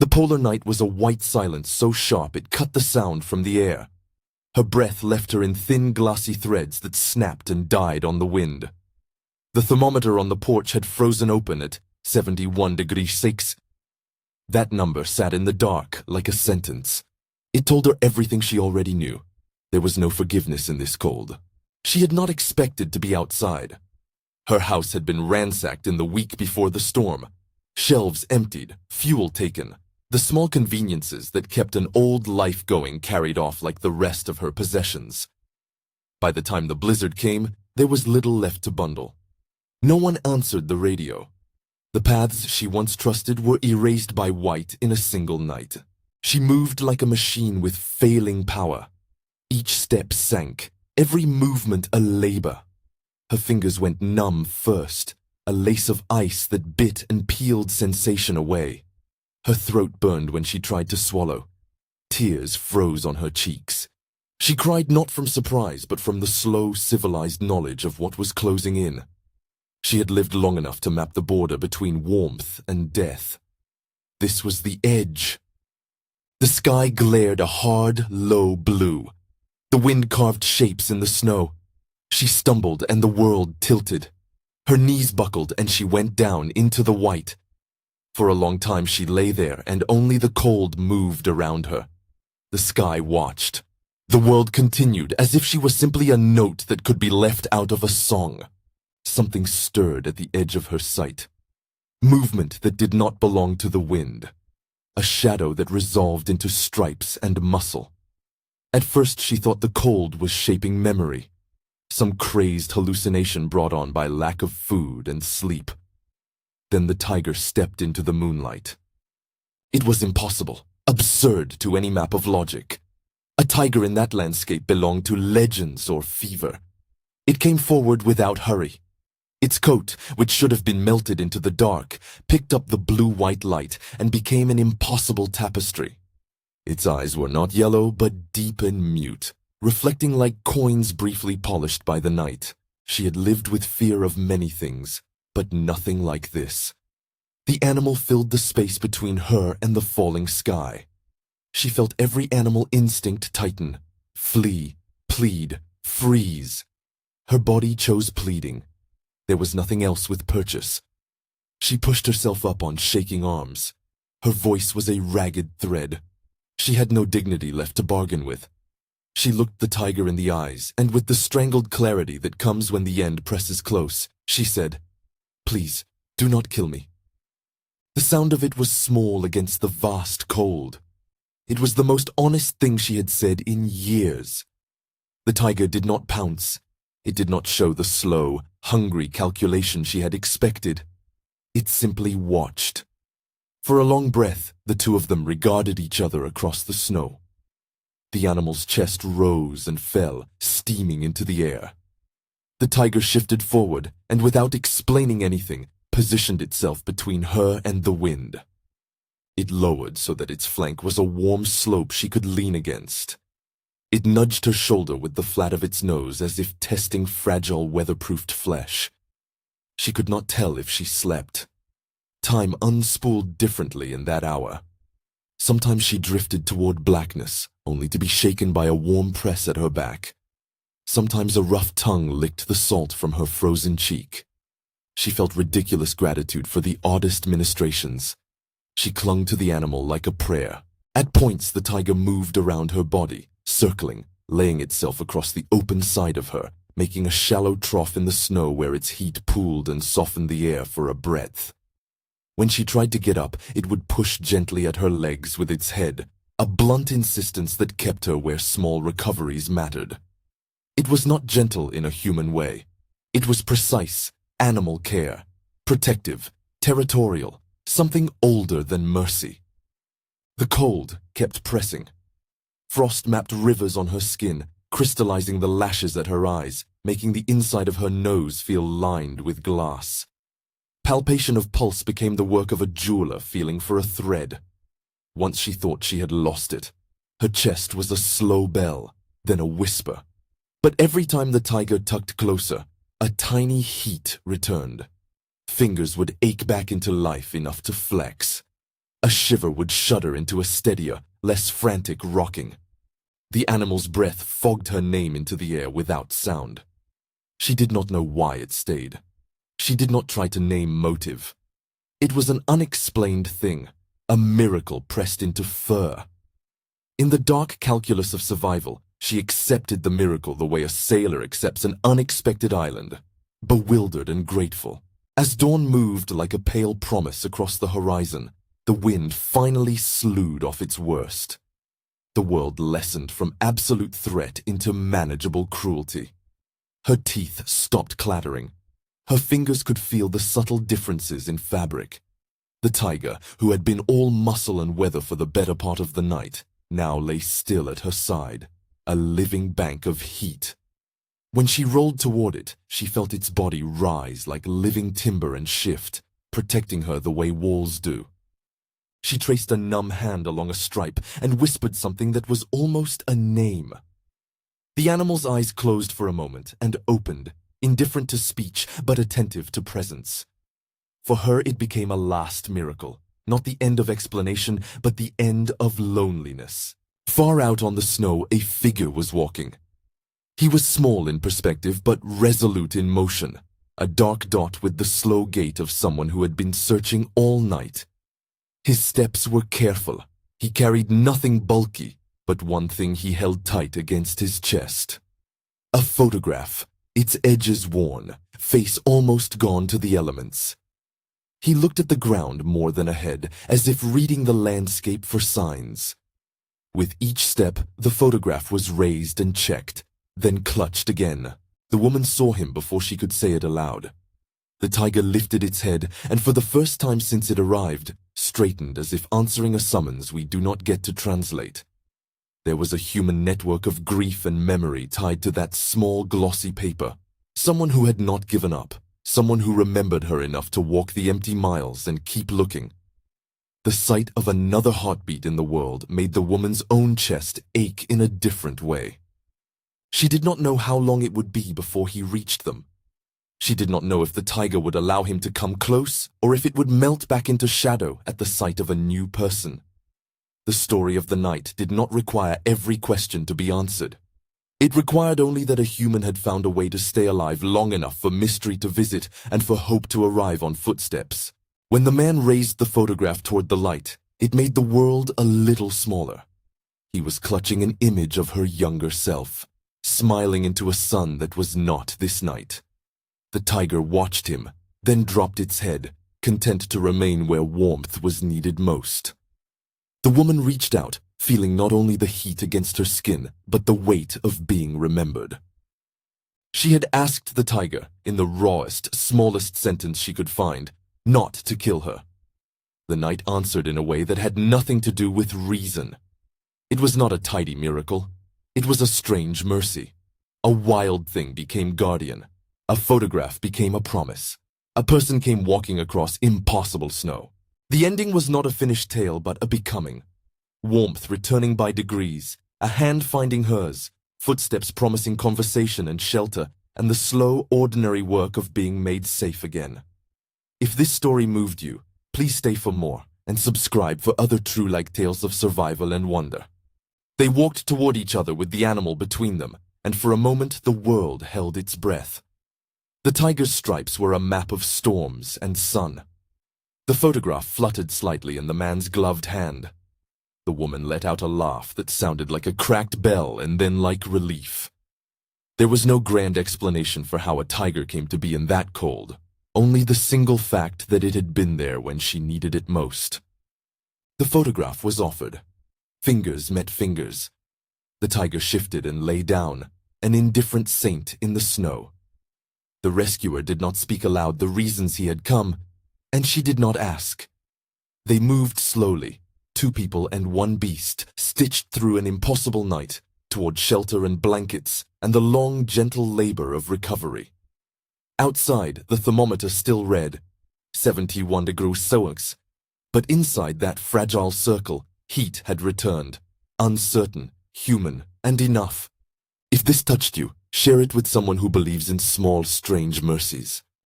The polar night was a white silence so sharp it cut the sound from the air. Her breath left her in thin, glassy threads that snapped and died on the wind. The thermometer on the porch had frozen open at 71 degrees 6. That number sat in the dark like a sentence. It told her everything she already knew. There was no forgiveness in this cold. She had not expected to be outside. Her house had been ransacked in the week before the storm. Shelves emptied, fuel taken. The small conveniences that kept an old life going carried off like the rest of her possessions. By the time the blizzard came, there was little left to bundle. No one answered the radio. The paths she once trusted were erased by white in a single night. She moved like a machine with failing power. Each step sank, every movement a labor. Her fingers went numb first, a lace of ice that bit and peeled sensation away. Her throat burned when she tried to swallow. Tears froze on her cheeks. She cried not from surprise, but from the slow, civilized knowledge of what was closing in. She had lived long enough to map the border between warmth and death. This was the edge. The sky glared a hard, low blue. The wind carved shapes in the snow. She stumbled and the world tilted. Her knees buckled and she went down into the white. For a long time she lay there and only the cold moved around her. The sky watched. The world continued as if she was simply a note that could be left out of a song. Something stirred at the edge of her sight. Movement that did not belong to the wind. A shadow that resolved into stripes and muscle. At first she thought the cold was shaping memory. Some crazed hallucination brought on by lack of food and sleep. Then the tiger stepped into the moonlight. It was impossible, absurd to any map of logic. A tiger in that landscape belonged to legends or fever. It came forward without hurry. Its coat, which should have been melted into the dark, picked up the blue-white light and became an impossible tapestry. Its eyes were not yellow, but deep and mute, reflecting like coins briefly polished by the night. She had lived with fear of many things, but nothing like this. The animal filled the space between her and the falling sky. She felt every animal instinct tighten, flee, plead, freeze. Her body chose pleading. There was nothing else with purchase. She pushed herself up on shaking arms. Her voice was a ragged thread. She had no dignity left to bargain with. She looked the tiger in the eyes, and with the strangled clarity that comes when the end presses close, she said, "Please, do not kill me." The sound of it was small against the vast cold. It was the most honest thing she had said in years. The tiger did not pounce. It did not show the slow, hungry calculation she had expected. It simply watched. For a long breath, the two of them regarded each other across the snow. The animal's chest rose and fell, steaming into the air. The tiger shifted forward, and without explaining anything, positioned itself between her and the wind. It lowered so that its flank was a warm slope she could lean against. It nudged her shoulder with the flat of its nose as if testing fragile, weatherproofed flesh. She could not tell if she slept. Time unspooled differently in that hour. Sometimes she drifted toward blackness, only to be shaken by a warm press at her back. Sometimes a rough tongue licked the salt from her frozen cheek. She felt ridiculous gratitude for the oddest ministrations. She clung to the animal like a prayer. At points, the tiger moved around her body, circling, laying itself across the open side of her, making a shallow trough in the snow where its heat pooled and softened the air for a breath. When she tried to get up, it would push gently at her legs with its head, a blunt insistence that kept her where small recoveries mattered. It was not gentle in a human way. It was precise, animal care, protective, territorial, something older than mercy. The cold kept pressing. Frost mapped rivers on her skin, crystallizing the lashes at her eyes, making the inside of her nose feel lined with glass. Palpation of pulse became the work of a jeweler feeling for a thread. Once she thought she had lost it. Her chest was a slow bell, then a whisper. But every time the tiger tugged closer, a tiny heat returned. Fingers would ache back into life enough to flex. A shiver would shudder into a steadier, less frantic rocking. The animal's breath fogged her name into the air without sound. She did not know why it stayed. She did not try to name motive. It was an unexplained thing, a miracle pressed into fur. In the dark calculus of survival, she accepted the miracle the way a sailor accepts an unexpected island, bewildered and grateful. As dawn moved like a pale promise across the horizon, the wind finally slewed off its worst. The world lessened from absolute threat into manageable cruelty. Her teeth stopped clattering. Her fingers could feel the subtle differences in fabric. The tiger, who had been all muscle and weather for the better part of the night, now lay still at her side, a living bank of heat. When she rolled toward it, she felt its body rise like living timber and shift, protecting her the way walls do. She traced a numb hand along a stripe and whispered something that was almost a name. The animal's eyes closed for a moment and opened, indifferent to speech but attentive to presence. For her it became a last miracle, not the end of explanation, but the end of loneliness. Far out on the snow, a figure was walking. He was small in perspective but resolute in motion, a dark dot with the slow gait of someone who had been searching all night. His steps were careful. He carried nothing bulky, but one thing he held tight against his chest. A photograph, its edges worn, face almost gone to the elements. He looked at the ground more than ahead, as if reading the landscape for signs. With each step, the photograph was raised and checked, then clutched again. The woman saw him before she could say it aloud. The tiger lifted its head, and for the first time since it arrived, straightened as if answering a summons we do not get to translate. There was a human network of grief and memory tied to that small glossy paper. Someone who had not given up. Someone who remembered her enough to walk the empty miles and keep looking. The sight of another heartbeat in the world made the woman's own chest ache in a different way. She did not know how long it would be before he reached them. She did not know if the tiger would allow him to come close or if it would melt back into shadow at the sight of a new person. The story of the night did not require every question to be answered. It required only that a human had found a way to stay alive long enough for mystery to visit and for hope to arrive on footsteps. When the man raised the photograph toward the light, it made the world a little smaller. He was clutching an image of her younger self, smiling into a sun that was not this night. The tiger watched him, then dropped its head, content to remain where warmth was needed most. The woman reached out, feeling not only the heat against her skin, but the weight of being remembered. She had asked the tiger, in the rawest, smallest sentence she could find, not to kill her. The night answered in a way that had nothing to do with reason. It was not a tidy miracle. It was a strange mercy. A wild thing became guardian. A photograph became a promise. A person came walking across impossible snow. The ending was not a finished tale, but a becoming. Warmth returning by degrees, a hand finding hers, footsteps promising conversation and shelter, and the slow, ordinary work of being made safe again. If this story moved you, please stay for more and subscribe for other true-like tales of survival and wonder. They walked toward each other with the animal between them, and for a moment the world held its breath. The tiger's stripes were a map of storms and sun. The photograph fluttered slightly in the man's gloved hand. The woman let out a laugh that sounded like a cracked bell and then like relief. There was no grand explanation for how a tiger came to be in that cold, only the single fact that it had been there when she needed it most. The photograph was offered. Fingers met fingers. The tiger shifted and lay down, an indifferent saint in the snow. The rescuer did not speak aloud the reasons he had come, and she did not ask. They moved slowly, two people and one beast, stitched through an impossible night, toward shelter and blankets and the long, gentle labor of recovery. Outside, the thermometer still read 71 degrees Celsius, but inside that fragile circle, heat had returned, uncertain, human, and enough. If this touched you, share it with someone who believes in small, strange mercies.